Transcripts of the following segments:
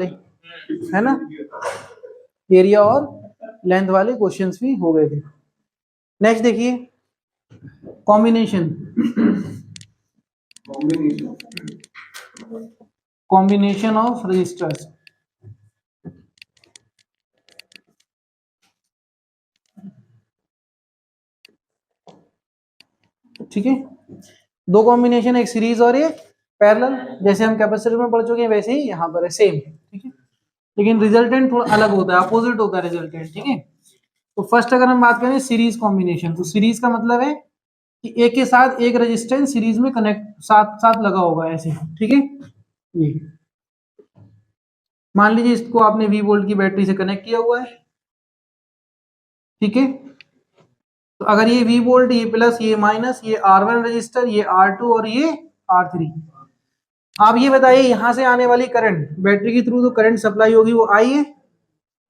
है ना, एरिया और लेंथ वाले क्वेश्चंस भी हो गए थे। नेक्स्ट देखिए कॉम्बिनेशन ऑफ रजिस्टर्स। ठीक है, दो कॉम्बिनेशन, एक सीरीज और एक पैरेलल, जैसे हम कैपेसिटर में पढ़ चुके हैं वैसे ही यहाँ पर है सेम। ठीक है, लेकिन रिजल्टेंट थोड़ा अलग होता है, अपोजिट होता है रिजल्टेंट। ठीक है, तो फर्स्ट अगर हम बात करें सीरीज कॉम्बिनेशन, तो सीरीज का मतलब है कि एक के साथ एक रेजिस्टेंस सीरीज में कनेक्ट साथ साथ लगा होगा ऐसे। ठीक है, ये मान लीजिए इसको आपने V वोल्ट की बैटरी से कनेक्ट किया हुआ है। ठीक है, तो अगर ये V वोल्ट, ये प्लस, ये माइनस, ये R1 रजिस्टर, ये R2 और ये R3। आप ये बताइए यहां से आने वाली करंट, बैटरी के थ्रू जो करंट सप्लाई होगी वो I है,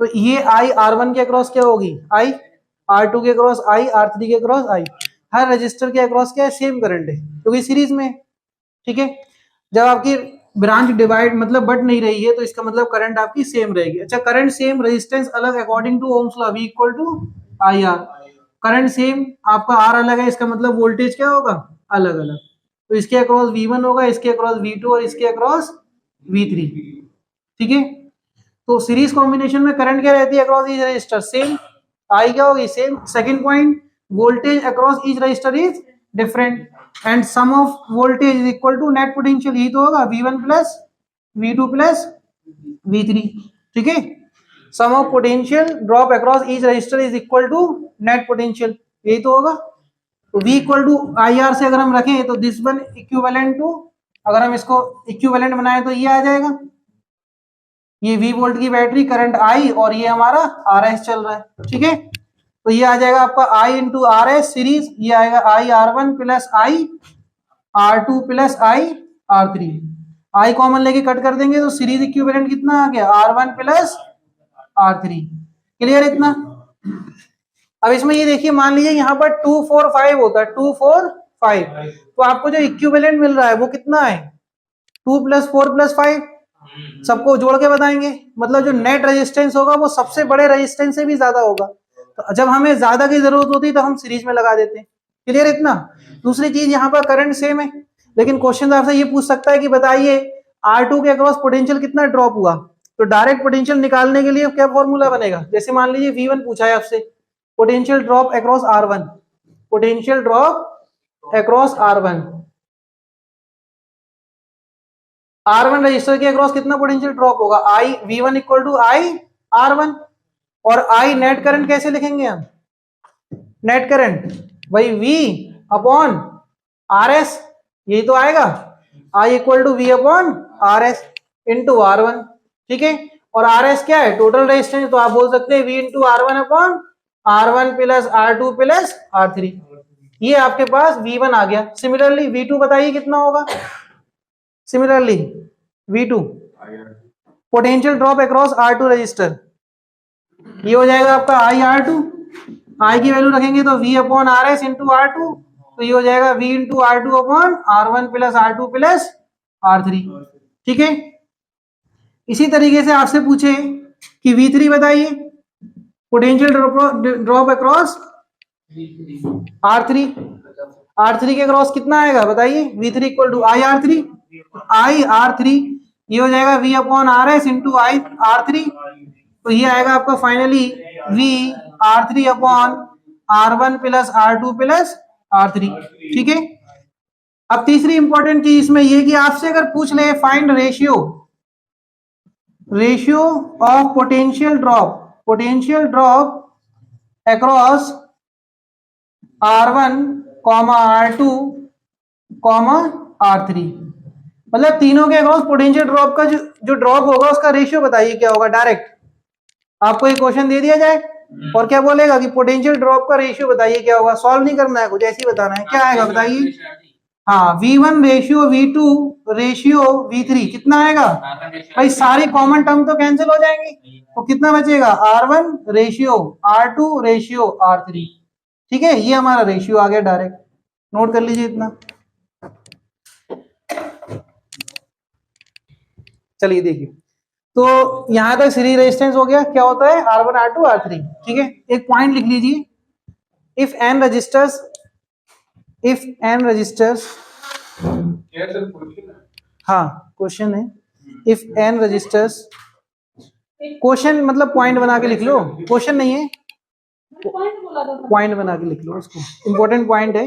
तो ये I R1 के अक्रॉस क्या होगी I, R2 के अक्रॉस I, R3 के अक्रॉस I। हर रजिस्टर के अक्रॉस क्या है, सेम करंट है क्योंकि सीरीज में। ठीक है, जब आपकी ब्रांच डिवाइड मतलब बढ़ नहीं रही है तो इसका मतलब करंट आपकी सेम रहेगी। अच्छा, करंट सेम, रेजिस्टेंस अलग, according to Ohm's law V equal to IR। Current same, आपका R अलग है, इसका मतलब वोल्टेज क्या होगा, अलग अलग। तो इसके अक्रॉस V1 होगा, इसके अक्रॉस V2 और इसके अक्रॉस V3। ठीक है, तो सीरीज कॉम्बिनेशन में करंट क्या रहती है across each resistor, same, I क्या होगी same. Second point, voltage across each resistor is different and sum of voltage is equal to net potential, यही तो होगा V1 plus V2 plus V3। ठीक है, sum of potential drop across each resistor is equal to net potential, यही तो होगा। तो V equal to IR से अगर हम रखें तो दिस वन इक्विवेलेंट टू, अगर हम इसको इक्विवेलेंट बनाए तो ये आ जाएगा, ये V वोल्ट की बैटरी करंट I और ये हमारा RS चल रहा है। ठीक है, तो ये आ जाएगा आपका I इंटू RS सीरीज, ये आएगा I R1 plus I R2 plus I R3। I common लेके कट कर देंगे तो सीरीज इक्विवेलेंट कितना आ गया, R1 प्लस R3। क्लियर इतना। अब इसमें ये देखिए, मान लीजिए यहाँ पर 2 4 5 होता है, 2 4 5, तो आपको जो इक्विवेलेंट मिल रहा है वो कितना है, 2 प्लस 4 प्लस 5। सबको जोड़ के बताएंगे, मतलब जो नेट रेजिस्टेंस होगा वो सबसे बड़े रेजिस्टेंस से भी ज्यादा होगा। तो जब हमें ज्यादा की जरूरत होती है तो हम सीरीज में लगा देते हैं। क्लियर इतना। दूसरी चीज, यहाँ पर करंट सेम है, लेकिन क्वेश्चन आपसे ये पूछ सकता है कि बताइए R2 के अक्रॉस पोटेंशियल कितना ड्रॉप हुआ। तो डायरेक्ट पोटेंशियल निकालने के लिए क्या फॉर्मूला बनेगा, जैसे मान लीजिए V1 पूछा है आपसे, potential drop across R1, potential drop across R1, R1 resistor के अक्रॉस कितना पोटेंशियल ड्रॉप होगा, I V1 equal to I R1। और I नेट करंट कैसे लिखेंगे हम, नेट करंट भाई V अपॉन RS, यही तो आएगा, I equal to V upon RS into R1। ठीक है, और RS क्या है, टोटल रेजिस्टेंस, तो आप बोल सकते हैं V into R1 upon R1 plus R2 plus R3। ये आपके पास V1 आ गया। सिमिलरली V2 बताइए कितना होगा, similarly V2 potential drop across R2 register, ये हो जाएगा आपका I R2, I की वैल्यू रखेंगे तो V upon RS into R2, तो ये हो जाएगा V into R2 upon R1 plus R2 plus R3। ठीक है, इसी तरीके से आपसे पूछे कि V3 बताइए, potential drop across R3, R3 के क्रॉस कितना आएगा बताइए, V3 equal to I R3, I R3, ये हो जाएगा V upon RS into I R3, तो ये आएगा आपका finally V R3 upon R1 plus R2 plus R3। ठीक है, अब तीसरी इंपॉर्टेंट चीज इसमें ये कि आपसे अगर पूछ ले find ratio of potential drop across R1 R2 R3, मतलब तीनों के अक्रॉस पोटेंशियल ड्रॉप का जो ड्रॉप होगा उसका रेशियो बताइए क्या होगा। डायरेक्ट आपको एक क्वेश्चन दे दिया जाए और क्या बोलेगा कि पोटेंशियल ड्रॉप का रेशियो बताइए क्या होगा, सॉल्व नहीं करना है, कुछ ऐसे ही बताना है, क्या आएगा बताइए। हाँ, V1 ratio V2 ratio V3 कितना आएगा भाई, सारी कॉमन टर्म तो कैंसिल हो जाएंगी, तो कितना बचेगा R1 ratio R2 ratio R3। ठीक है, ये हमारा रेशियो आ गया डायरेक्ट, नोट कर लीजिए इतना। चलिए देखिए, तो यहां तक सीरीज रेजिस्टेंस हो गया। क्या होता है? R1 R2 R3। ठीक है, एक पॉइंट लिख लीजिए, if n resistors, if n resistors, हाँ क्वेश्चन है, इफ n रजिस्टर्स, क्वेश्चन मतलब पॉइंट बना के लिख लो, क्वेश्चन नहीं है, पॉइंट बना के लिख लो उसको, इंपॉर्टेंट पॉइंट है।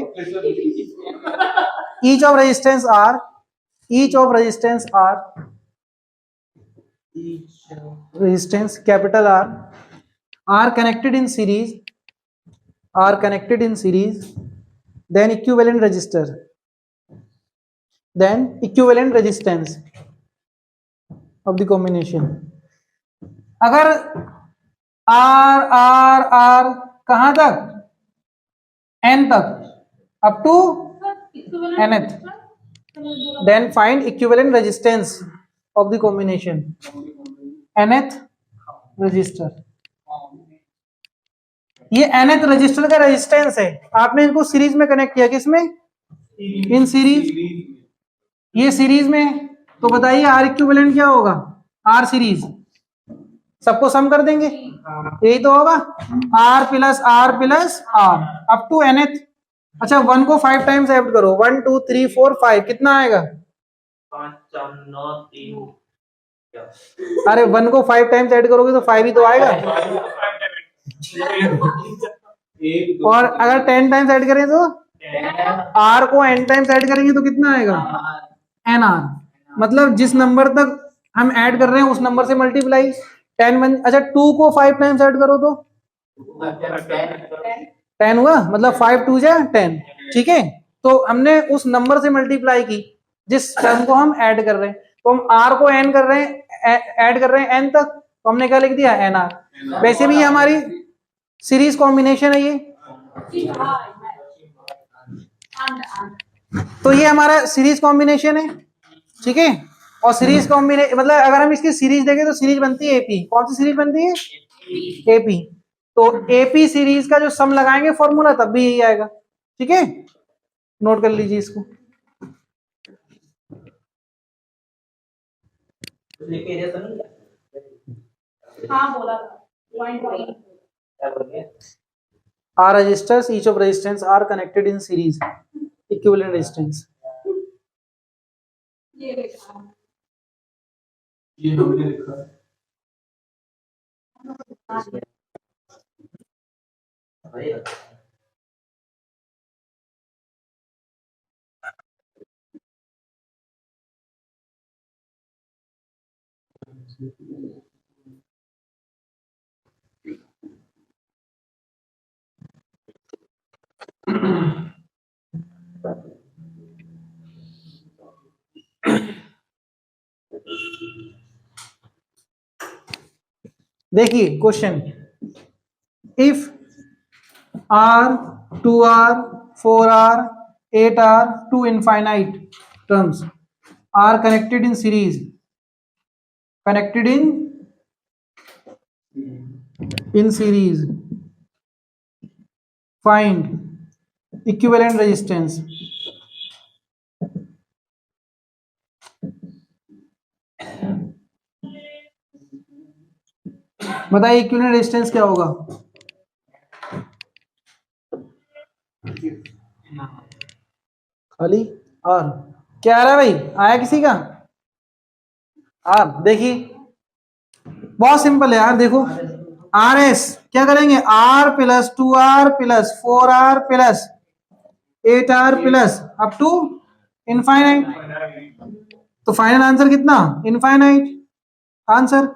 Each of resistance R, each of resistance R, resistance capital are connected in series, are connected in series, then equivalent resistor, then equivalent resistance of the combination। अगर R R R कहां तक? N तक, up to nth, then find equivalent resistance of the combination, nth resistor। ये nth register का resistance है, आपने इनको series में कनेक्ट किया, किसमें? इन सीरीज, ये सीरीज में, तो बताइए आर इक्विवेलेंट क्या होगा? आर सीरीज, सबको सम कर देंगे, यही तो होगा, R plus R plus R up to nth। अच्छा, 1 को 5 टाइम्स ऐड करो, 1 2 3 4 5, कितना आएगा? 5 4 9 3। अरे 1 को 5 टाइम्स ऐड करोगे तो 5 ही तो आएगा। और अगर 10 टाइम्स ऐड करें तो आर को n टाइम्स ऐड करेंगे तो कितना आएगा? N R. मतलब जिस नंबर तक हम ऐड कर रहे हैं उस नंबर से मल्टीप्लाई 10 बन। अच्छा 2 को 5 टाइम्स ऐड करो तो 10 हुआ, मतलब 5 2 जा 10। ठीक है, तो हमने उस नंबर से मल्टीप्लाई की जिस टर्म को हम ऐड कर रहे हैं, तो हम आर को एन कर रहे हैं, ऐड कर रहे हैं एन तक, तो हमने क्या लिख दिया? N R. वैसे भी ये हमारी सीरीज कॉम्बिनेशन है ये, तो ये हमारा सीरीज कॉम्बिनेशन है। ठीक है, और सीरीज कॉम्बिनेशन मतलब अगर हम इसकी सीरीज देखें तो सीरीज बनती है एपी। कौन सी सीरीज बनती है? एपी। तो एपी सीरीज का जो सम लगाएंगे फॉर्मूला तब भी यही आएगा। ठीक है, नोट कर लीजिए इसको। हाँ बोला था, point point. R resistors, each of resistance are connected in series, equivalent resistance। ये देखा है। ये हमने लिखा है। देखिए question, if R 2R 4R 8R to infinite terms are connected in series, connected in series, find equivalent resistance। बताइए equivalent resistance क्या होगा? खाली आर। क्या आ रहा है भाई? आया किसी का? आर। देखिए बहुत सिंपल है यार, देखो आर एस क्या करेंगे? R plus 2R plus 4R plus 8R plus up to infinite. तो फाइनल आंसर कितना? Infinite answer.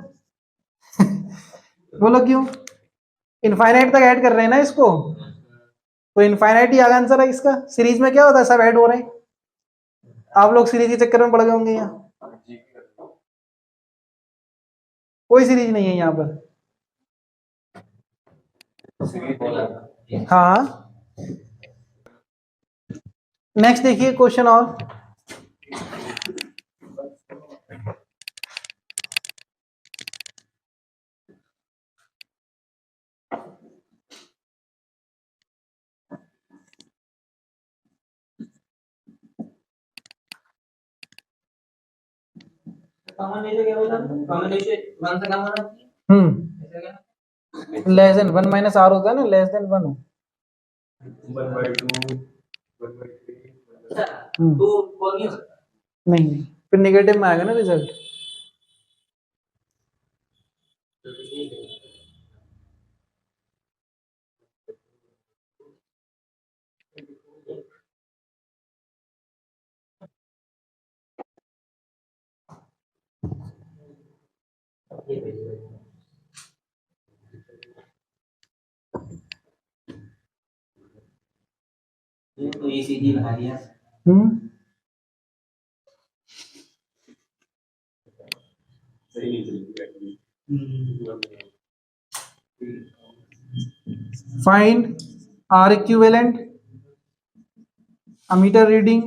बोलो क्यों? इनफाइनाइट तक ऐड कर रहे हैं ना इसको, तो इनफाइनाइट ही आंसर है इसका। सीरीज में क्या होता है, सब ऐड हो रहे हैं। आप लोग सीरीज के चक्कर में पड़ गए होंगे, यहाँ कोई सीरीज नहीं है यहाँ पर। हाँ, नेक्स्ट देखिए क्वेश्चन और, कॉमन रेशियो क्या बोला? कॉमन रेशियो 1 से कम होना चाहिए। ऐसा क्या? लेस देन 1 माइनस आर होता है ना, लेस देन 1 हो। 1/2 1/3 अच्छा हम्म। तो 4 नहीं हो सकता। नहीं फिर नेगेटिव में आएगा ना रिजल्ट। ये तो ईसीजी बना दिया। सही नहीं find R equivalent ammeter reading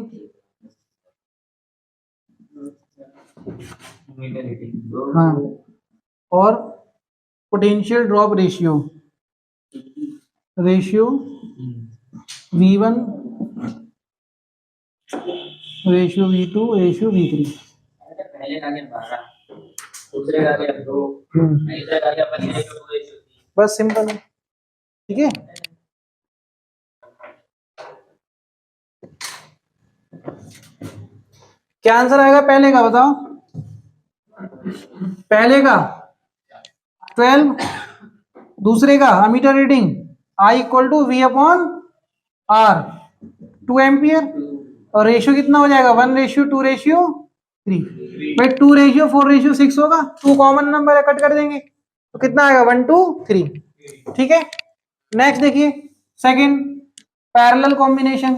meter reading. हाँ और potential drop ratio V1 ratio V2 ratio V3। पहले का क्या 12 दूसरे का क्या 2 तीसरे का क्या 15 बस सिंपल है, ठीक है। क्या आंसर आएगा पहले का बताओ? पहले का 12, दूसरे का ammeter reading I equal to V upon R 2 ampere, और रेशियो कितना हो जाएगा 1:2:3। भाई 2:4:6 होगा, 2 कॉमन नंबर है, कट कर देंगे तो कितना आएगा 1 2 3, ठीक है। नेक्स्ट देखिए second parallel combination.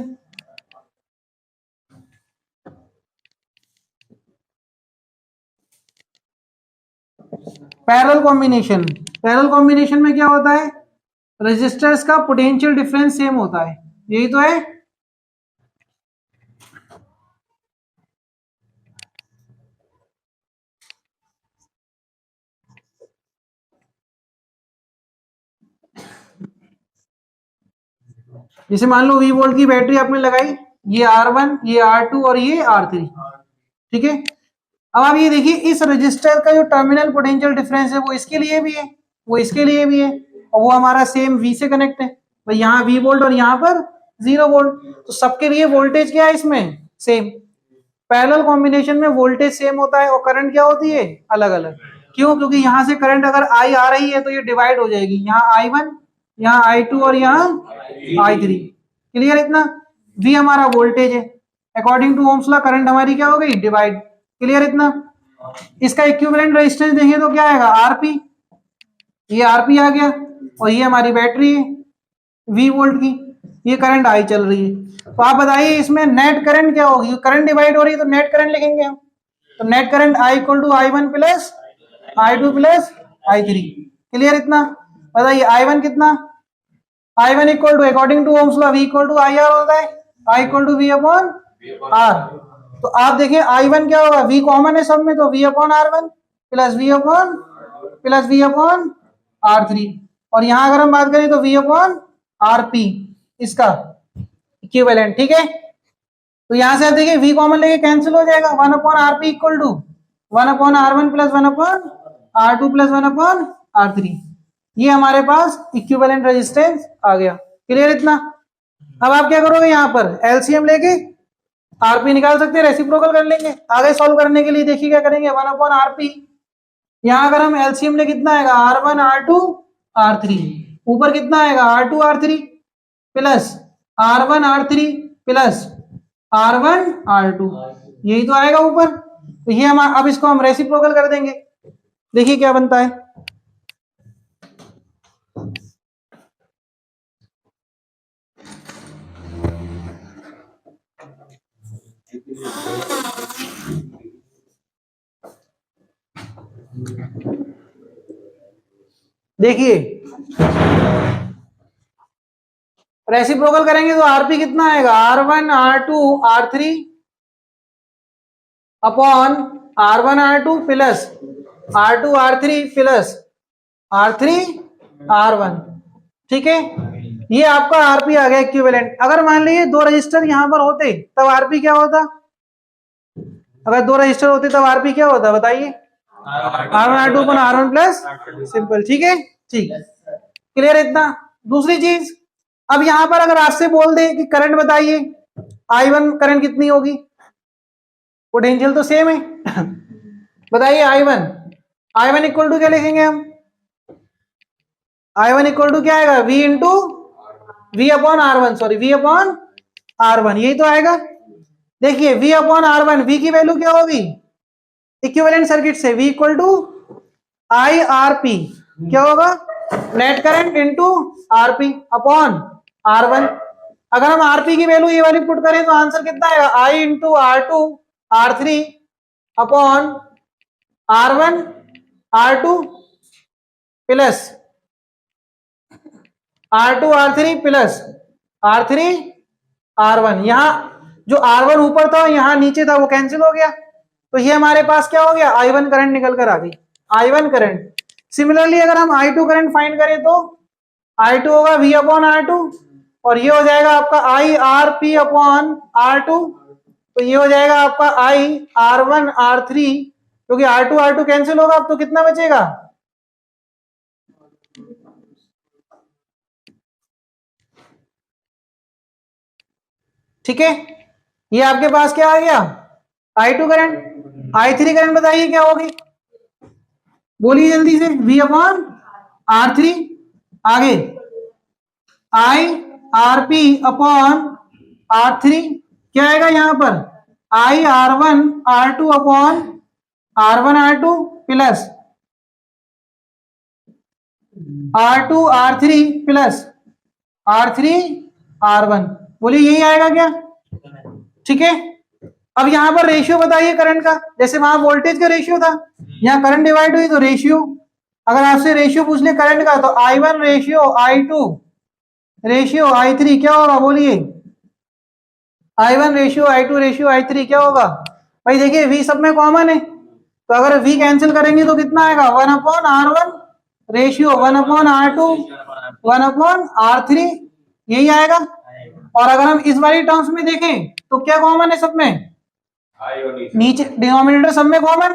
Parallel combination में क्या होता है, रेजिस्टर्स का पोटेंशियल डिफरेंस सेम होता है, यही तो है। जैसे मान लो V वोल्ट की बैटरी आपने लगाई, ये R1 ये R2 और ये R3, ठीक है। अब आप ये देखिए इस रजिस्टर का जो टर्मिनल पोटेंशियल डिफरेंस है वो इसके लिए भी है, वो इसके लिए भी है, और वो हमारा सेम V से कनेक्ट है। भाई यहाँ V वोल्ट और यहाँ पर 0 वोल्ट, तो सबके लिए वोल्टेज क्या है इसमें सेम। पैरेलल कॉम्बिनेशन में वोल्टेज सेम होता है और करंट क्या होती है अलग अलग। क्यों? क्योंकि यहाँ से करंट अगर I आ रही है तो ये डिवाइड हो जाएगी, यहाँ I1 यहाँ I2 और यहाँ I3। क्लियर इतना? V हमारा वोल्टेज है, according to Ohm's law current हमारी क्या हो गई डिवाइड। क्लियर इतना? इसका इक्विवेलेंट रेजिस्टेंस देंगे तो क्या आएगा आरपी, ये आरपी आ गया, और ये हमारी बैटरी है V वोल्ट की, ये करंट आई चल रही है। तो आप बताइए इसमें नेट करंट क्या होगी, करंट डिवाइड हो रही है तो नेट करंट लिखेंगे हम, तो net current I equal to I1 plus I2 plus I3। Clear इतना? बताइए I1 कितना, I1 equal to according to Ohm's law V equal to IR होता है, I equal to V upon R। तो आप देखिए I1 क्या होगा, V कॉमन है सब में तो V upon R1 plus V upon R3, और यहां अगर हम बात करें तो V अपॉन RP इसका इक्विवेलेंट, ठीक है। तो यहां से आप देखिए V कॉमन लेके कैंसिल हो जाएगा, 1 upon RP equal to 1 upon R1 plus 1 upon R2 plus 1 upon R3। ये हमारे पास इक्विवेलेंट रेजिस्टेंस आ गया। क्लियर इतना? अब आप क्या करोगे, यहाँ पर एलसीएम लेके आरपी निकाल सकते हैं, रेसिप्रोकल कर लेंगे। आगे सॉल्व करने के लिए देखिए क्या करेंगे, 1 अपॉन आरपी, यहाँ अगर हम एलसीएम ले कितना आएगा R1 R2 R3, ऊपर कितना आएगा R2 R3 plus R1 R3 plus R1 R2, यही तो आएगा ऊपर। तो ये हम अब इसको हम रेसिप्रोकल कर देंगे, देखिए क्या बनता है। देखिए रेसिप्रोकल करेंगे तो आरपी कितना आएगा R1 R2 R3 upon R1 R2 plus R2 R3 plus R3 R1, ठीक है। ये आपका आरपी आ गया इक्विवेलेंट। अगर मान लीजिए दो रजिस्टर यहां पर होते तब आरपी क्या होता, अगर 2 रजिस्टर होते तब आरपी क्या होता बताइए? R1 R2 अपन R1 प्लस सिंपल। ठीक है, ठीक, क्लियर इतना। दूसरी चीज, अब यहां पर अगर आपसे बोल दे कि करंट बताइए, I1 करंट कितनी होगी? पोटेंशियल तो सेम है बताइए I1 इक्वल टू क्या लिखेंगे हम? I1 इक्वल टू क्या आएगा? V into V upon R1, sorry V upon R1, यही तो आएगा। देखिए V अपॉन R1, V की वैल्यू क्या होगी इक्विवेलेंट सर्किट से? V इक्वल टू IRP, क्या होगा? Net current into RP upon R1। अगर हम RP की वैल्यू ये वाली पुट करें तो आंसर कितना आएगा? I into R2 R3 upon R1 R2 plus R2 R3 plus R3 R1। यहाँ जो R1 ऊपर था यहाँ नीचे था वो कैंसिल हो गया, तो ये हमारे पास क्या हो गया? I1 करंट निकल कर आ गई, I1 करंट। सिमिलरली अगर हम I2 करंट फाइंड करें तो I2 होगा V अपॉन R2 और ये हो जाएगा आपका IRP अपॉन R2, तो ये हो जाएगा आपका IR1 R3, क्योंकि R2 R2 कैंसिल होगा, अब तो कितना बचेगा? ठीक है, ये आपके पास क्या आ गया? I2 current. I3 करंट बताइए क्या होगी? बोलिए जल्दी से। V अपॉन R3, आगे IRP अपॉन R3, क्या आएगा यहाँ पर? IR1 R2 upon R1 R2 plus R2 R3 plus R3 R1, बोलिए यही आएगा क्या? ठीक है, अब यहां पर रेशियो बताइए करंट का, जैसे वहां वोल्टेज का रेशियो था, यहाँ करंट डिवाइड हुई तो रेशियो। अगर आपसे रेशियो पूछ ले करंट का तो I1 ratio I2 ratio I3 क्या होगा? बोलिए I1 ratio I2 ratio I3 क्या होगा? भाई देखिए V सब में कॉमन है, तो अगर V कैंसिल करेंगे तो कितना आएगा? 1 upon R1 ratio 1 upon R2 1 upon R3, यही आएगा। और अगर हम इस वाली टर्म्स में देखें तो क्या कॉमन है सब में? नीचे डिनोमिनेटर सब में कॉमन,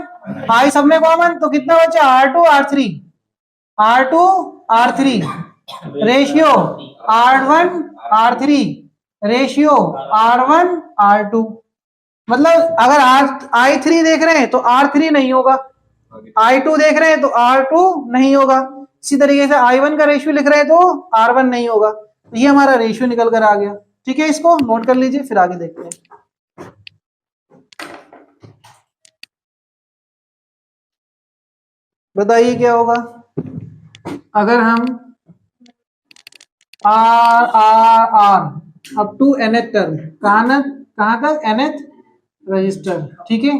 I सब में कॉमन, तो कितना बचा? R2 R3 ratio R1 R3 ratio R1 R2। मतलब अगर I3 देख रहे हैं तो R3 नहीं होगा, I2 देख रहे हैं तो R2 नहीं होगा, इसी तरीके से I1 का रेशियो लिख रहे हैं तो R1 नहीं होगा, तो ये हमारा रेशियो निकल कर आ गया। ठीक है, इसको नोट कर लीजिए, फिर आगे देखते हैं। बताइए क्या होगा अगर हम R up to nth term, कहां तक? nth रजिस्टर, ठीक है,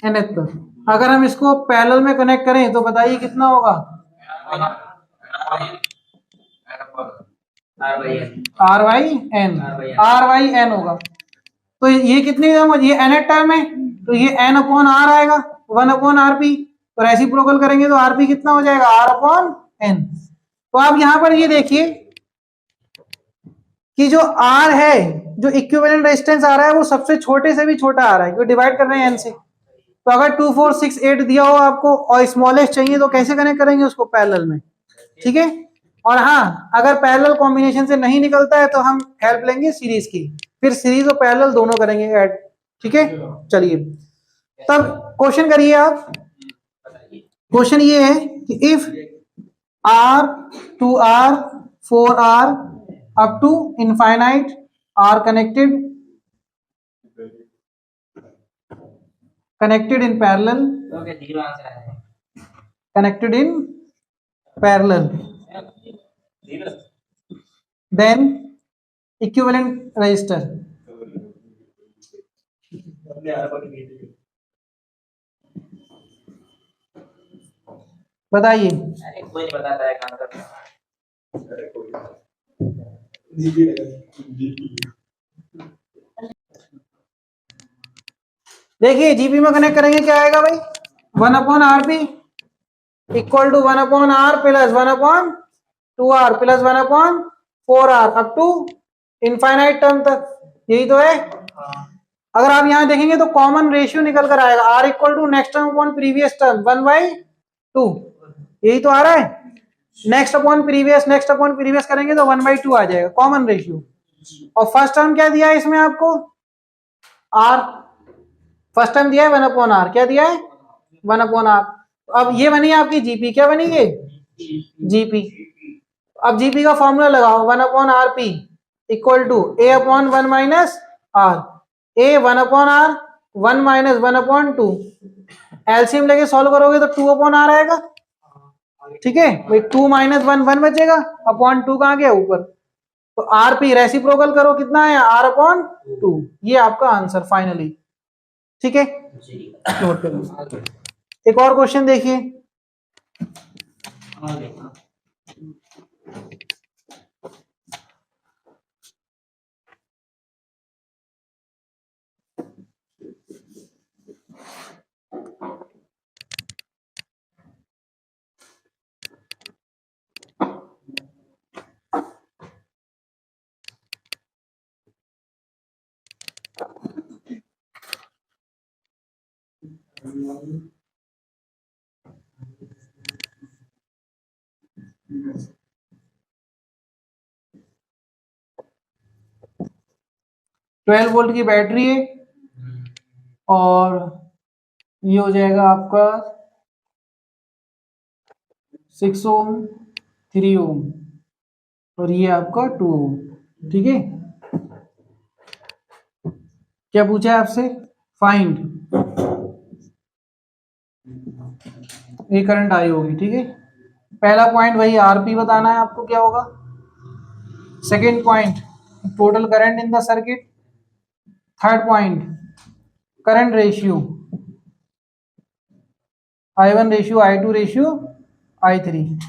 nth तक। अगर हम इसको पैरेलल में कनेक्ट करें तो बताइए कितना होगा? R बाई N होगा। तो ये कितनी टर्म? ये nth टर्म है, तो ये N अपॉन R आएगा, 1 अपॉन RP, तो रेसिप्रोकल करेंगे तो RP कितना हो जाएगा? R upon N। तो आप यहां पर ये देखिए कि जो R है, जो इक्विवेलेंट रेजिस्टेंस आ रहा है वो सबसे छोटे से भी छोटा आ रहा है, क्योंकि डिवाइड कर रहे हैं N से। तो अगर 2 4 6 8 दिया हो आपको और स्मॉलेस्ट चाहिए तो कैसे कनेक्ट करेंगे उसको? पैरेलल में, ठीक है। और हाँ, अगर पैरेलल कॉम्बिनेशन से नहीं निकलता है तो हम हेल्प लेंगे सीरीज की, फिर सीरीज और पैरेलल दोनों करेंगे ऐड, ठीक है। चलिए तब क्वेश्चन करिए आप। क्वेश्चन ये है कि if R 2R 4R up to infinite are connected in parallel, okay, zero answer है। connected in parallel, zero then equivalent resistor, बताइए। अरे कोई नहीं बताता है आंसर। देखिए जीपी में कनेक्ट करेंगे क्या आएगा भाई? 1 upon RP equal to 1 upon R plus 1 upon 2R plus 1 upon 4R up to infinite term तक, यही तो है। अगर आप यहाँ देखेंगे तो कॉमन रेशियो निकल कर आएगा, R equal to next term upon previous term 1/2, यही तो आ रहा है। नेक्स्ट अपॉन प्रीवियस करेंगे तो 1/2 आ जाएगा कॉमन रेशियो। और फर्स्ट टर्म क्या दिया है इसमें आपको, आर, फर्स्ट टर्म दिया है 1/r, क्या दिया है 1/r। अब ये बनी आपकी जीपी, क्या बनी ये जीपी। अब जीपी का फॉर्मूला लगाओ, 1/rp equal to a upon 1 minus R, a 1/r 1 minus 1/2, LCM लेके सॉल्व करोगे तो 2/r आएगा, ठीक है भाई। 2 माइनस 1 1 बचेगा, अपॉन 2 कहाँ गया ऊपर, तो आर पी रेसिप्रोकल करो कितना है r/2, ये आपका आंसर फाइनली, ठीक है। नोट कर लो। एक और क्वेश्चन देखिए, हाँ, 12 वोल्ट की बैटरी है और ये हो जाएगा आपका 6 ओम, 3 ओम और ये आपका 2 ओम, ठीक है। क्या पूछा है आपसे, फाइंड, ये करंट आई होगी, ठीक है। पहला पॉइंट वही आरपी बताना है आपको क्या होगा। Second point total current in the circuit. Third point current ratio, I1 ratio, I2 ratio, I3,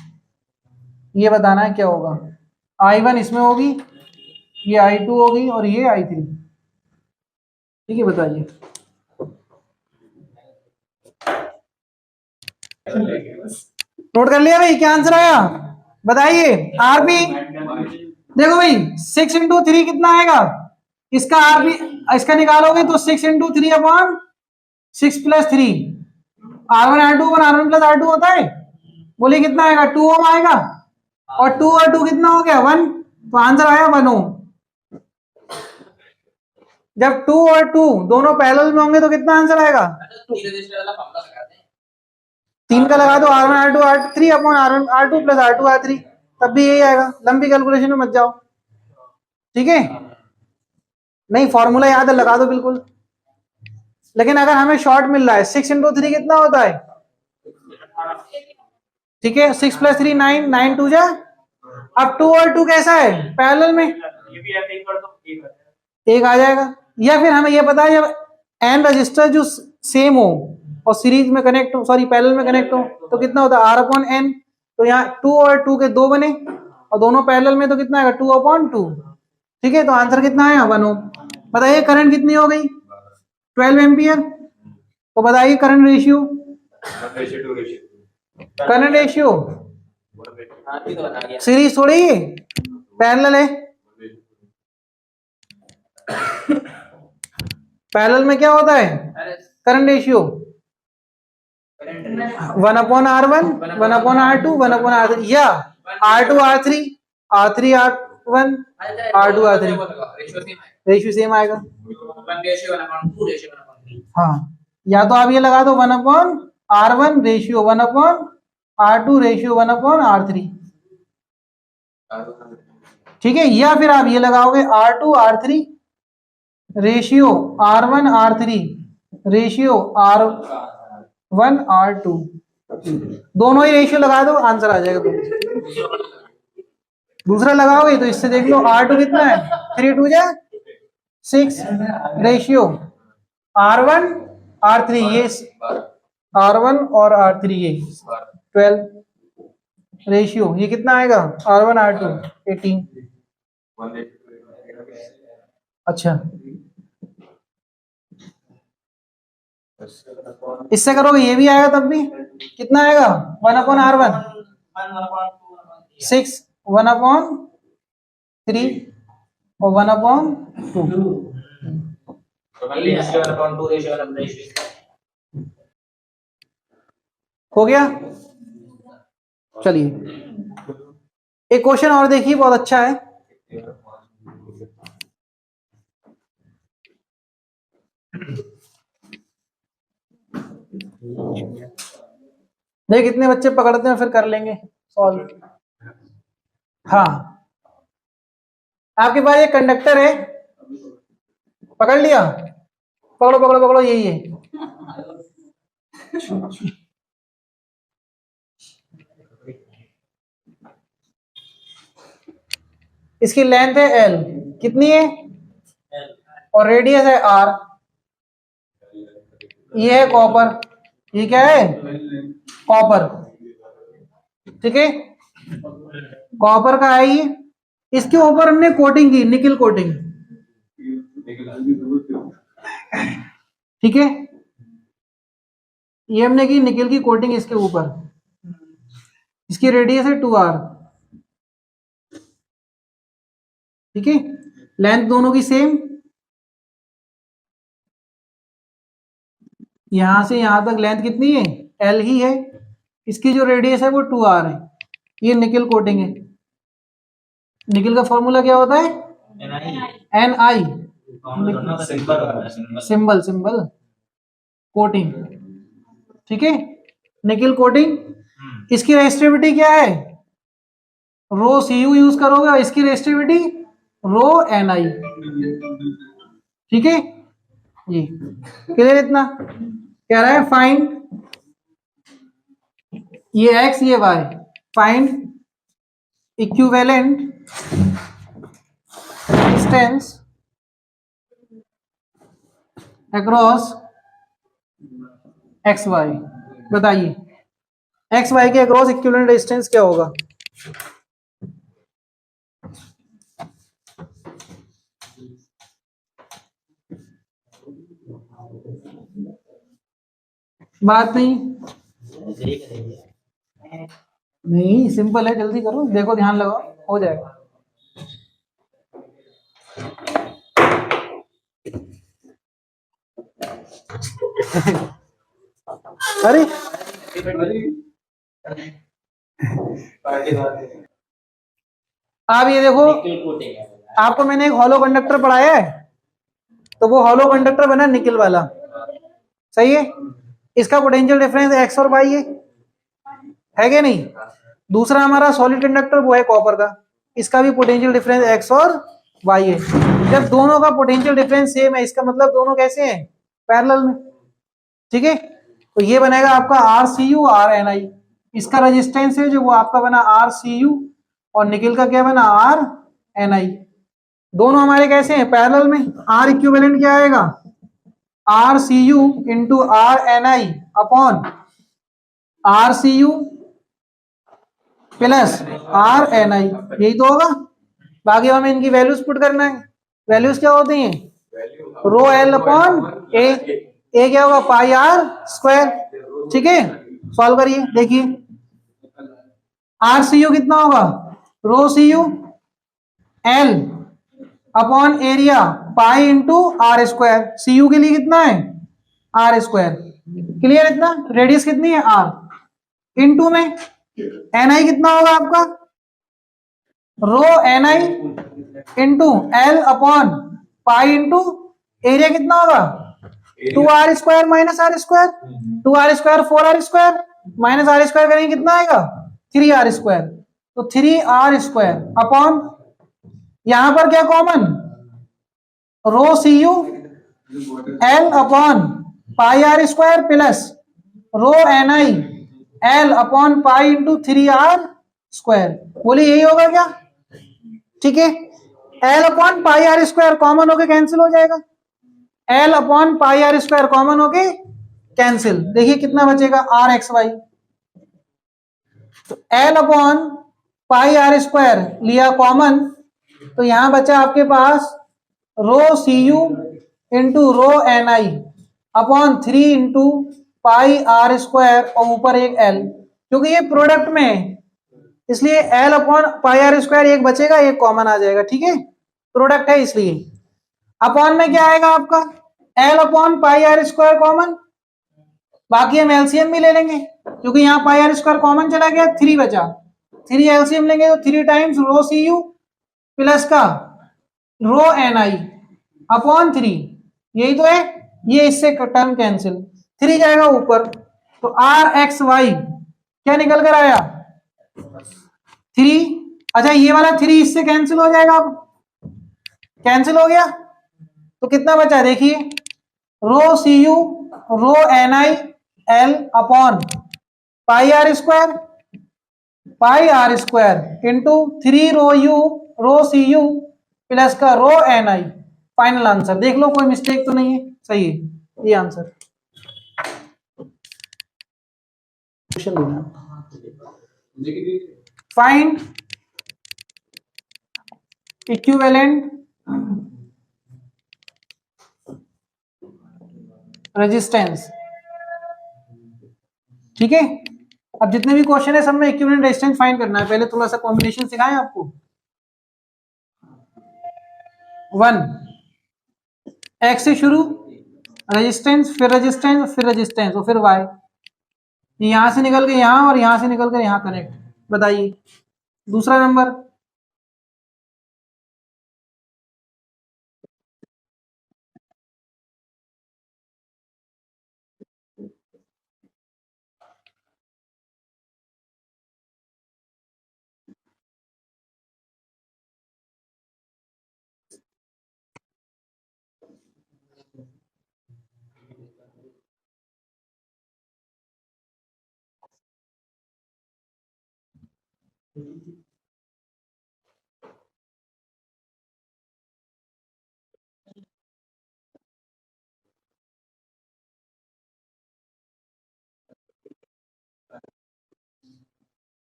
ये बताना है क्या होगा। I1 इसमें होगी, ये I2 होगी और ये I3, ठीक है। बताइए, नोट कर लिया भाई, क्या आंसर आया बताइए। आरपी देखो भाई 6 × 3 कितना आएगा, इसका आरपी इसका निकालोगे तो 6 × 3/6 + 3, R1 होता है, बोलिए कितना आएगा, 2 ओम आएगा। और 2 और 2 कितना हो गया 1, तो आंसर आया 1 ओम। जब 2 और 2 दोनों पैरेलल में होंगे तो कितना आंसर आएगा, 3 का लगा दो, R1 R2 + R2 R3, तब भी यही आएगा। लंबी कैलकुलेशन में मत जाओ, ठीक है। नहीं फॉर्मूला याद है, लगा दो बिल्कुल। लेकिन अगर हमें शॉर्ट मिल रहा है 6 × 3 कितना होता है, ठीक है। 6 + 3 9, 9 2 जा। अब 2 और 2 कैसा है, पैरेलल में, एक आ जाएगा। या फिर हमें यह पता है जब n रजिस्टर जो सेम हो और सीरीज में कनेक्ट हो, सॉरी पैरेलल में कनेक्ट हो, तो कितना होता है R/n। तो यहाँ 2 और 2 के 2 बने और दोनों पैरेलल में, तो कितना आएगा 2/2, ठीक है। तो आंसर कितना आया 1 ओम। बताइए करंट कितनी हो गई 12 एम्पियर। तो बताइए current ratio, current ratio series थोड़ी है, पैरेलल है। पैरेलल में क्या होता है current ratio, 1/R1 1/R2 1/R3, या R2 R3 R3 R1 R2 R3, ratio same आएगा। हाँ, या तो आप ये लगा दो 1/R1 ratio 1/R2 ratio 1/R3, ठीक है। या फिर आप ये लगाओगे R2 R3 ratio R1 R3 ratio R1 R2, दोनों ही रेशियो लगा दो, आंसर आ जाएगा दोनों। दूसरा लगाओगे तो इससे देख लो R2 कितना है, 3 2 जा 6 रेशियो R1 R3, ये R1 और R3 ये 12 रेशियो, ये कितना आएगा R1 R2 18। अच्छा, इससे करोगे ये भी आएगा, तब भी कितना आएगा 1/R1 6 1/3 और 1/2, तो वही रेशियो 1/2 रेशियो 1 रेशियो हो गया। चलिए एक क्वेश्चन और देखिए, बहुत अच्छा है। देख कितने बच्चे पकड़ते हैं, फिर कर लेंगे सॉल्व। हाँ, आपके पास एक कंडक्टर है, पकड़ लिया, पकड़ो पकड़ो पकड़ो, यही है। इसकी लेंथ है L, कितनी है, और रेडियस है R। ये है कॉपर, ये क्या है, कॉपर, ठीक है, कॉपर का है ये। इसके ऊपर हमने कोटिंग की, निकल कोटिंग, ठीक है, ये हमने की निकल की कोटिंग इसके ऊपर। इसकी रेडियस है 2R, ठीक है, लेंथ दोनों की सेम, यहां से यहां तक लेंथ कितनी है, L ही है। इसकी जो रेडियस है वो 2R है। ये निकल कोटिंग है। निकल का फॉर्मूला क्या होता है, Ni, सिंबल सिंबल कोटिंग, ठीक है, निकल कोटिंग। इसकी रेजिस्टिविटी क्या है, रो Cu यूज करोगे, और इसकी रेजिस्टिविटी रो Ni, ठीक है जी। क्लियर इतना। कह रहा है फाइंड, ये x ये y, find equivalent distance across X Y. बताइए एक्स वाई के अक्रॉस इक्विवेलेंट डिस्टेंस क्या होगा। बात नहीं सिंपल है, जल्दी करो, देखो ध्यान लगाओ, हो जाएगा। अरे आप ये देखो, आपको मैंने एक हॉलो कंडक्टर पढ़ाया है, तो वो हॉलो कंडक्टर बना निकल वाला, सही है। इसका पोटेंशियल डिफरेंस एक्स और वाई है क्या नहीं। दूसरा हमारा सॉलिड कंडक्टर वो है कॉपर का, इसका भी पोटेंशियल डिफरेंस एक्स और वाई है। जब दोनों का पोटेंशियल डिफरेंस सेम है, इसका मतलब दोनों कैसे हैं, पैरेलल में, ठीक है। तो ये बनेगा आपका R C U R N I. इसका रेजिस्टेंस है जो वो आपका बना आर सी यू, और निकल का क्या बना आर एन आई। दोनों हमारे कैसे हैं, पैरेलल में। आर इक्विवेलेंट क्या आएगा, R C U into R N I upon R C U plus R N I, यही तो होगा। बाकी हमें इनकी वैल्यूज पुट करना है। वैल्यूज क्या होती हैं, रो एल अपॉन ए क्या होगा, पाई आर स्क्वायर, ठीक है। सॉल्व करिए, देखिए आर सी यू कितना होगा, rho C U L upon area pi into R square. C U के लिए कितना है, आर स्क्वायर, क्लियर इतना। रेडियस कितनी है, आर, इंटू में एन आई कितना होगा आपका, rho N I into L upon pi into area कितना होगा, 2r square minus R square, 2r square 4r square minus R square करेंगे कितना आएगा, 3r स्क्वायर। तो 3r स्क्वायर अपॉन यहां पर क्या common, rho C U L upon pi R square plus rho N I L upon pi into 3r square. बोलिए यही होगा क्या, ठीक है। L upon pi R square common होके कैंसिल हो जाएगा, L upon pi R square common होके कैंसिल। देखिए कितना बचेगा, आर एक्स वाई। तो L upon pi R square लिया कॉमन, तो यहां बचा आपके पास rho C U into rho N I upon 3 into pi R square, और ऊपर एक एल, क्योंकि ये प्रोडक्ट में है इसलिए L upon pi R square एक बचेगा, एक कॉमन आ जाएगा, ठीक है, प्रोडक्ट है इसलिए। अपॉन में क्या आएगा आपका, L upon pi R square common, बाकी हम एलसीएम भी ले लेंगे क्योंकि यहाँ पाई आर स्क्वायर कॉमन चला गया, 3 बचा, 3 एलसीएम लेंगे तो 3 times rho C U plus का रो एन आई अपॉन 3, यही तो है, ये इससे टर्म कैंसिल, 3 जाएगा ऊपर, तो आर एक्स वाई क्या निकल कर आया 3। अच्छा ये वाला 3 इससे कैंसिल हो जाएगा, अब कैंसिल हो गया तो कितना बचा देखिए, rho C U rho N I L upon pi R square into 3 rho U rho C U plus का rho N I. Final answer देख लो, कोई मिस्टेक तो नहीं है, सही है ये आंसर। फाइंड इक्विवेलेंट रेजिस्टेंस, ठीक है। अब जितने भी क्वेश्चन है सब में इक्विवेलेंट रेजिस्टेंस फाइंड करना है। पहले थोड़ा सा कॉम्बिनेशन सिखाएं आपको। 1 एक्स से शुरू, रेजिस्टेंस फिर रेजिस्टेंस फिर रेजिस्टेंस और फिर वाई, यहां से निकल के यहां और यहां से निकल कर यहां कनेक्ट। बताइए दूसरा नंबर,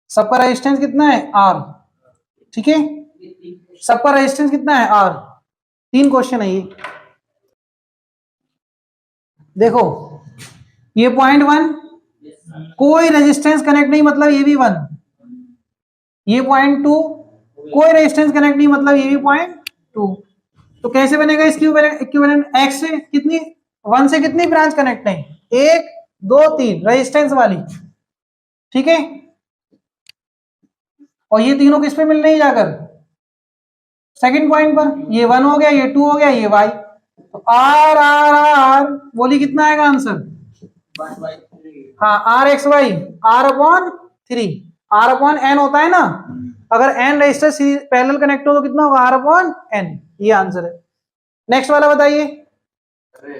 सबका रेजिस्टेंस कितना है आर, ठीक है, सबका रेजिस्टेंस कितना है आर। 3 क्वेश्चन है ये। देखो ये पॉइंट 1 कोई रेजिस्टेंस कनेक्ट नहीं मतलब ये भी 1, ये पॉइंट 2 कोई रेजिस्टेंस कनेक्ट नहीं मतलब ये भी पॉइंट 2। तो कैसे बनेगा इसकी इक्विवेलेंट, एक्स से कितनी 1 से कितनी ब्रांच कनेक्ट है 1 2 3 रेजिस्टेंस वाली, ठीक है। और ये तीनों किस पे मिल रही है जाकर, सेकंड पॉइंट पर, ये 1 हो गया, ये 2 हो गया, ये y, तो आर आर आर बोली कितना आएगा आंसर, हाँ R X Y R upon 3, R upon N होता है ना, अगर एन रजिस्टर पैरेलल कनेक्ट हो तो कितना होगा आर अपॉन एन, ये आंसर है। नेक्स्ट वाला बताइए, अरे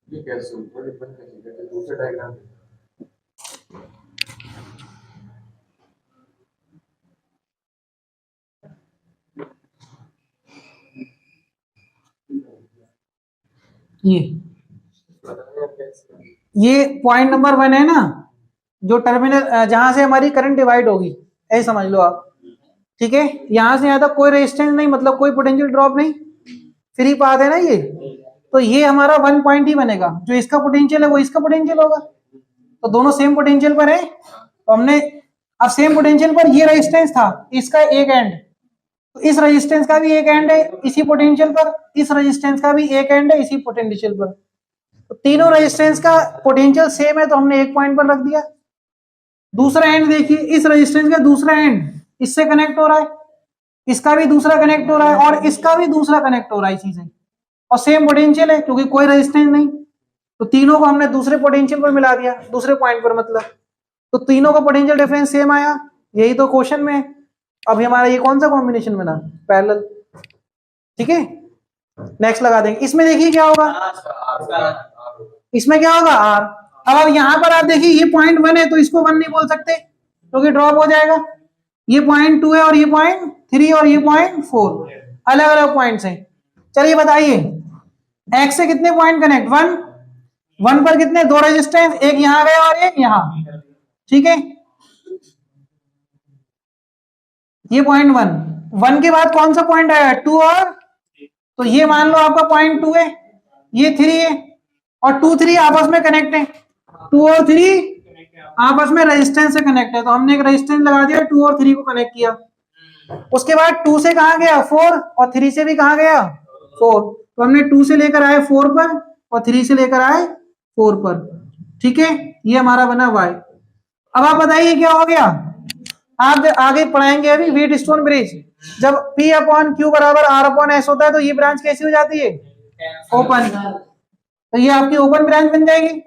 ये कैसे ऊपर डिपेंड करेगा दूसरे डायग्राम में। ये पॉइंट नंबर 1 है ना, जो टर्मिनल जहां से हमारी करंट डिवाइड होगी, ऐसे समझ लो आप, ठीक है। यहां से यहां तक कोई रेजिस्टेंस नहीं मतलब कोई पोटेंशियल ड्रॉप नहीं, फ्री पाथ है ना ये, तो ये हमारा 1 पॉइंट ही बनेगा, जो इसका पोटेंशियल है वो इसका पोटेंशियल होगा, तो दोनों सेम पोटेंशियल पर है। तो हमने अब सेम पोटेंशियल पर ये रेजिस्टेंस था, इसका एक एंड, तो इस रेजिस्टेंस का भी एक एंड है इसी पोटेंशियल पर, इस रेजिस्टेंस का भी एक एंड है इसी पोटेंशियल पर, तो तीनों रेजिस्टेंस का पोटेंशियल सेम है तो हमने एक पॉइंट पर रख दिया। दूसरा एंड देखिए, इस रेजिस्टेंस का दूसरा एंड इससे कनेक्ट हो रहा है, इसका भी दूसरा कनेक्ट हो रहा है और इसका भी दूसरा कनेक्ट हो रहा है इसी से, और सेम पोटेंशियल है क्योंकि कोई रेजिस्टेंस नहीं, तो तीनों को हमने दूसरे पोटेंशियल पर मिला दिया, दूसरे पॉइंट पर मतलब, तो तीनों का पोटेंशियल डिफरेंस सेम आया, यही तो क्वेश्चन में। अब हमारा ये कौन सा कॉम्बिनेशन बना, पैरेलल, ठीक है। नेक्स्ट लगा देंगे, इसमें देखिए क्या होगा, इसमें क्या होगा आर। अब यहां पर आप देखिए ये पॉइंट 1 है तो इसको 1 नहीं बोल सकते क्योंकि ड्रॉप हो जाएगा, ये पॉइंट 2 है और ये पॉइंट 3 और ये पॉइंट 4, अलग अलग पॉइंट्स हैं। चलिए बताइए एक्स से कितने पॉइंट कनेक्ट, 1 पर कितने, 2 रेजिस्टेंस, एक यहां गया और एक यहां, ठीक है। ये पॉइंट 1 के बाद कौन सा पॉइंट आया 2 और, तो ये मान लो आपका पॉइंट 2 है, ये 3 है और 2 3 आपस में कनेक्ट है, 2 और 3 आपस में रेजिस्टेंस से कनेक्ट है, तो हमने एक रेजिस्टेंस लगा दिया 2 और 3 को कनेक्ट किया। उसके बाद 2 से कहां गया 4 और 3 से भी कहां गया 4, तो हमने 2 से लेकर आए 4 पर और 3 से लेकर आए 4 पर। ठीक है, ये हमारा बना y। अब आप बताइए क्या हो गया। आप आगे पढ़ाएंगे अभी व्हीटस्टोन ब्रिज। जब P अपॉन Q बराबर R अपॉन S होता है तो ये ब्रांच कैसी हो जाती है, ओपन। तो ये आपकी ओपन ब्रांच बन जाएगी।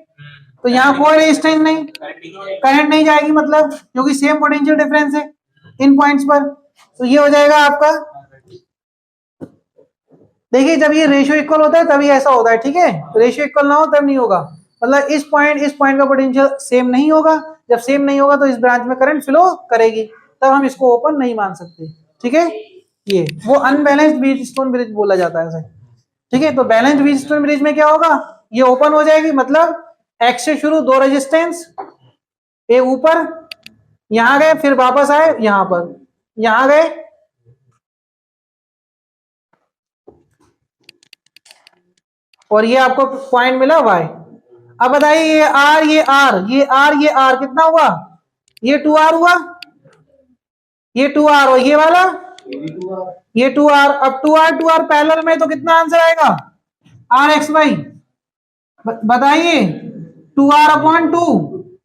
तो यहाँ कोई रेजिस्टेंस नहीं, करंट नहीं जाएगी, मतलब क्योंकि सेम पोटेंशियल डिफरेंस है इन पॉइंट्स पर। तो ये हो जाएगा आपका। देखिए जब ये रेशियो इक्वल होता है तभी ऐसा होता है, ठीक है। रेशियो इक्वल ना हो तब नहीं होगा, मतलब इस पॉइंट का पोटेंशियल सेम नहीं होगा। जब सेम नहीं होगा तो इस ब्रांच में करंट फ्लो करेगी, तब हम इसको ओपन नहीं मान सकते। ठीक है, ये वो अनबैलेंस्ड व्हीटस्टोन ब्रिज बोला जाता है इसे। ठीक है, तो बैलेंस्ड व्हीटस्टोन ब्रिज में क्या होगा, ये ओपन हो जाएगी, मतलब एक्स से शुरू 2 रेजिस्टेंस, एक ऊपर, यहां गए, फिर वापस आए यहां पर, यहां गए, और ये आपको पॉइंट मिला y। अब बताइए ये r ये r ये r ये r कितना हुआ, ये 2r हुआ, ये 2r और ये वाला ये 2r। अब 2r पैरेलल में तो कितना आंसर आएगा, r x y। बताइए 2r अपॉन 2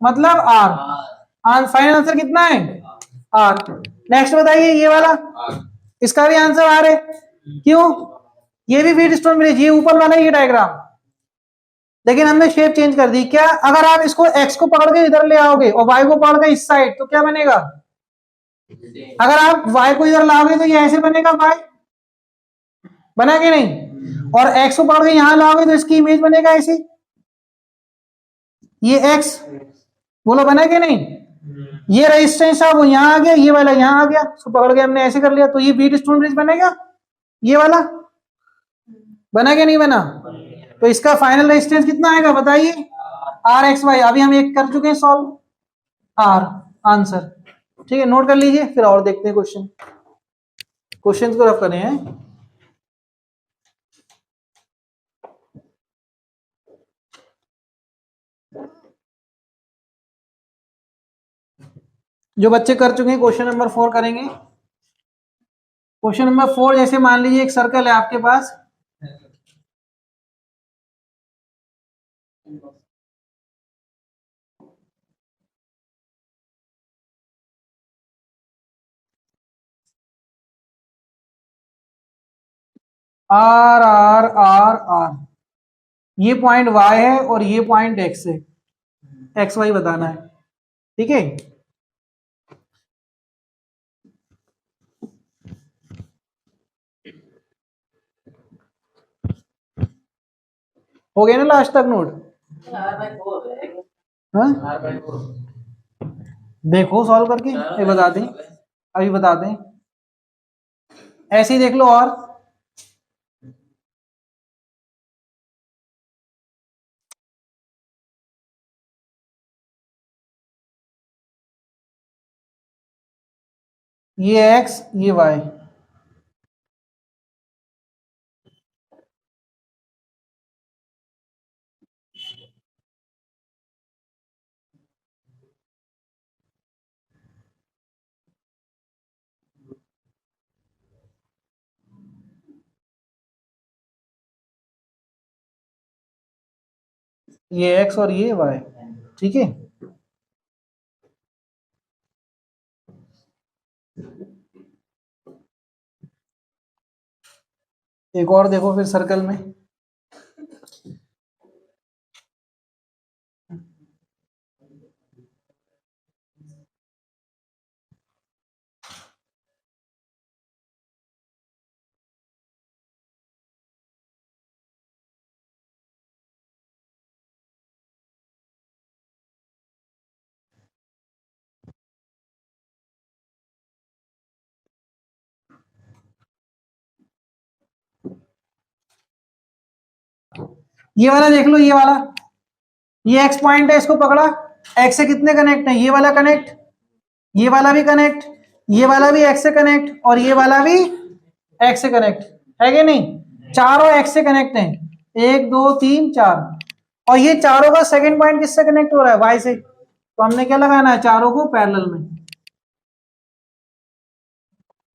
मतलब r। फाइनल आंसर कितना है r। नेक्स्ट बताइए ये वाला, इसका भी आंसर r है। क्यों, ये भी व्हीटस्टोन ब्रिज, ये ऊपर वाला ये डायग्राम, लेकिन हमने शेप चेंज कर दी। क्या, अगर आप इसको x को पकड़ के इधर ले आओगे और y को पकड़ के इस साइड, तो क्या बनेगा। अगर आप y को इधर लाओगे तो ये ऐसे बनेगा, y बना कि नहीं, और x को पकड़ के यहां लाओगे तो इसकी इमेज बनेगा ऐसी, ये x, बोलो बना कि नहीं। ये रेजिस्टेंस अब यहां आ गया, ये वाला यहां आ गया, उसको पकड़ के हमने ऐसे कर लिया, तो ये व्हीटस्टोन ब्रिज बनेगा, ये वाला बना कि नहीं बना। तो इसका फाइनल रेजिस्टेंस कितना आएगा बताइए, आर एक्स वाई। अभी हम एक कर चुके हैं सॉल्व, आर आंसर। ठीक है, नोट कर लीजिए, फिर और देखते हैं क्वेश्चन। क्वेश्चन को रफ करें हैं। जो बच्चे कर चुके हैं क्वेश्चन नंबर 4 करेंगे। क्वेश्चन नंबर 4 जैसे मान लीजिए एक सर्कल है आपके पास, आर आर आर आर, ये पॉइंट वाई है और ये पॉइंट एक्स है, एक्स वाई बताना है। ठीक है, हो गया ना लास्ट तक नोट। हाँ? देखो सॉल्व करके ये बता दें, अभी बता दें, ऐसे ही देख लो। और ये एक्स ये वाई, ये एक्स और ये वाई। ठीक है, एक और देखो फिर सर्कल में, ये वाला देख लो, ये वाला, ये एक्स पॉइंट है, इसको पकड़ा, एक्स से कितने कनेक्ट है, ये वाला कनेक्ट, ये वाला भी कनेक्ट, ये वाला भी एक्स से कनेक्ट, और ये वाला भी एक्स से कनेक्ट है कि नहीं। चारों एक्स से कनेक्ट हैं, 1 2 3 4, और ये चारों का सेकंड पॉइंट किससे कनेक्ट हो रहा है, वाई से। तो हमने क्या लगाना है, चारों को पैरेलल में,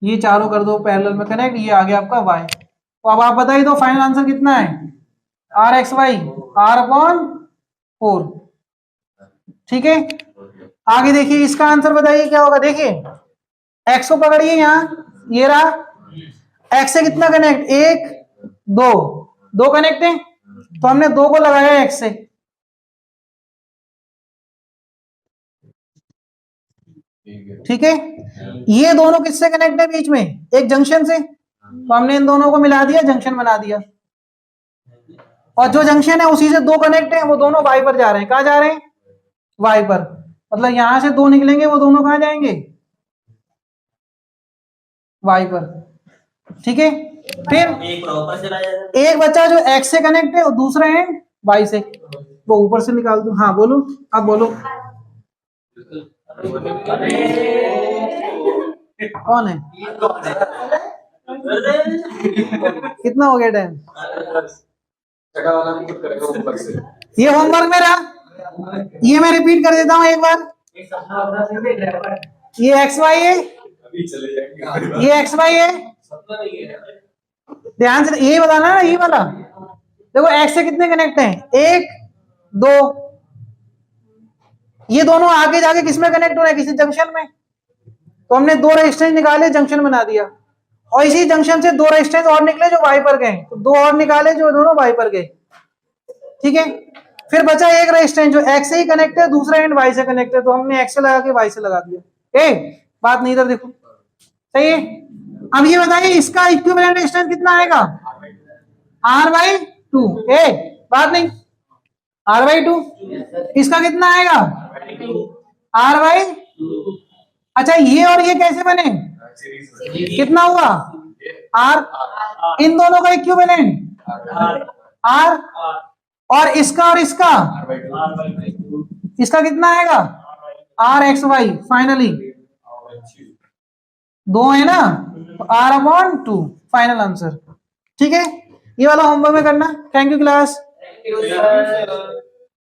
ये चारों कर दो पैरेलल में कनेक्ट, ये आ गया आपका वाई। तो अब आप बताइए तो फाइनल आंसर कितना है, R X Y R upon 4। ठीक है, आगे देखिए इसका आंसर बताइए क्या होगा। देखिए एक्स को पकड़िए यहाँ, ये रहा एक्स से कितना कनेक्ट, 1 2 2 कनेक्ट है, तो हमने 2 को लगाया एक्स से। ठीक है, ये दोनों किससे कनेक्ट है बीच में, एक जंक्शन से, तो हमने इन दोनों को मिला दिया, जंक्शन बना दिया। और जो जंक्शन है उसी से 2 कनेक्ट है, वो दोनों वाई पर जा रहे हैं। कहा जा रहे हैं, वाई पर। मतलब यहां से 2 निकलेंगे, वो दोनों कहां जाएंगे, वाई पर। ठीक है, फिर एक प्रॉपर चला जाएगा। एक बच्चा जो एक्स से कनेक्ट है और दूसरा है वाई से, वो ऊपर से निकाल दूं। हाँ बोलो, अब बोलो कौन है, कितना हो गया टाइम। छठा वाला भी खुद करेगा ऊपर से। ये होमवर्क मेरा, ये मैं रिपीट कर देता हूं एक बार। ये एक्स वाई है, अभी चले जाएंगे। ये एक्स वाई है, ध्यान से यही बताना ना, ये वाला। देखो एक्स से कितने कनेक्ट हैं, 1 2, ये दोनों आगे जाके किसमें कनेक्ट हो रहे हैं, किसी जंक्शन में। तो हमने 2 रेजिस्टेंस निकाले, जंक्शन बना दिया। और इसी जंक्शन से 2 रेजिस्टेंस और निकले जो वाई पर गए, तो 2 और निकाले जो दोनों वाई पर गए। ठीक है, फिर बचा एक रेजिस्टेंस जो एक्स से ही कनेक्ट है, दूसरा एंड वाई से कनेक्ट है, तो हमने एक्स से लगा के वाई से लगा दिया। बात नहीं, इधर देखो, सही है। अब ये बताइए इसका इक्विवेलेंट रेजिस्टेंस कितना आएगा, R/2। बात नहीं, R/2। इसका कितना आएगा, R/2। अच्छा, ये और ये कैसे बने, कितना हुआ, R। इन दोनों का इक्विवेलेंट R, और इसका इसका कितना आएगा, RXY। फाइनली 2 है ना, तो R/2 फाइनल आंसर। ठीक है, ये वाला होमवर्क में करना। Thank you class. Thank you, sir.